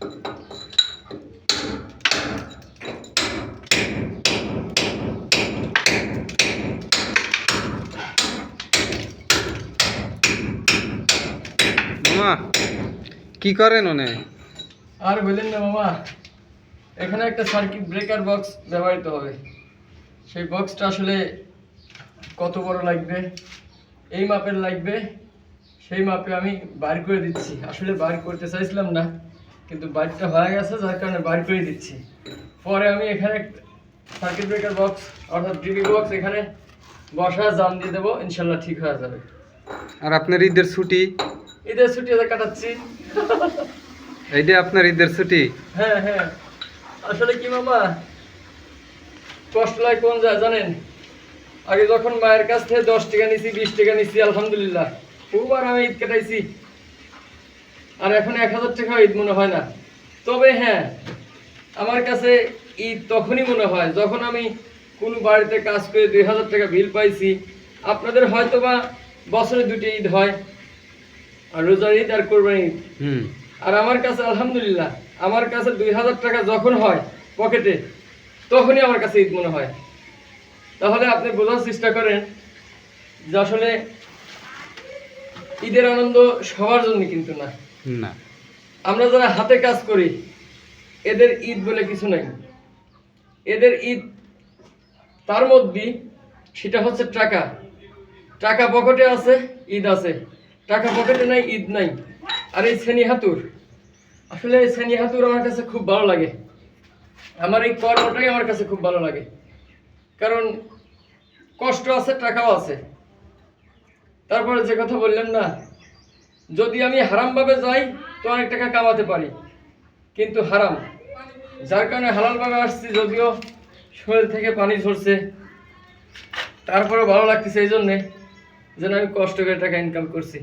মামা কি করেন ওনে? আর বলেন না মামা, এখানে একটা সার্কিট ব্রেকার বক্স ব্যবহৃত হবে। সেই বক্সটা আসলে কত বড় লাগবে, এই মাপের লাগবে, সেই মাপে আমি বাইর করে দিচ্ছি। আসলে বাইর করতে চাইছিলাম না, কিন্তু বাইরটা হয়ে গেছে, যার কারণে বাইর করে দিচ্ছি। পরে আমি এখানে সার্কিট ব্রেকার বক্স অর্থাৎ ডিবি বক্স এখানে বসা জাম দিয়ে দেবো, ইনশাল্লাহ ঠিক হয়ে যাবে। আর আপনার ঈদের ছুটি? ঈদের ছুটি এদের কাটাচ্ছি। এইটা আপনার ঈদের ছুটি? হ্যাঁ হ্যাঁ, আসলে কি মামা, কষ্ট লাগে কোন যায় জানেন? আগে যখন মায়ের কাছ থেকে 10 টাকা নিছি, 20 টাকা নিছি, আলহামদুলিল্লাহ খুববার আমি ঈদ কাটাইছি। আর এখন 1000 টাকা ঈদ মনে হয় না। তবে হ্যাঁ, আমার কাছে ঈদ তখনই মনে হয় যখন আমি কোনো বাড়িতে কাজ করে 2000 টাকা বিল পাইছি। আপনাদের হয়তো বা বছরে 2টি ঈদ হয়, আর রোজার ঈদ আর কোরবানি ঈদ। আর আমার কাছে আলহামদুলিল্লাহ, আমার কাছে 2000 টাকা যখন হয় পকেটে, তখনই আমার কাছে ঈদ মনে হয়। তাহলে আপনি বোঝার চেষ্টা করেন যে আসলে ঈদের আনন্দ সবার জন্য কিন্তু না। না, আমরা যারা হাতে কাজ করি এদের ঈদ বলে কিছু নাই। এদের ঈদ তার মধ্যে সেটা হচ্ছে টাকা। টাকা পকেটে আছে, ঈদ আছে। টাকা পকেটে নাই, ঈদ নাই। আর এই শ্রেণী হাতুর, আসলে এই শ্রেণী হাতুর আমার কাছে খুব ভালো লাগে। আমার এই কর্মটাই আমার কাছে খুব ভালো লাগে, কারণ কষ্ট আছে, টাকাও আছে। তারপরে যে কথা বললাম না, যদি আমি হারামভাবে যাই তো অনেক টাকা কামাতে পারি, কিন্তু হারাম, যার কারণে হালালভাবে আসছি, যদিও শরীর থেকে পানি ঝরছে, তারপরে ভালো লাগতেছে এই জন্যে যেন আমি কষ্ট করে টাকা ইনকাম করছি।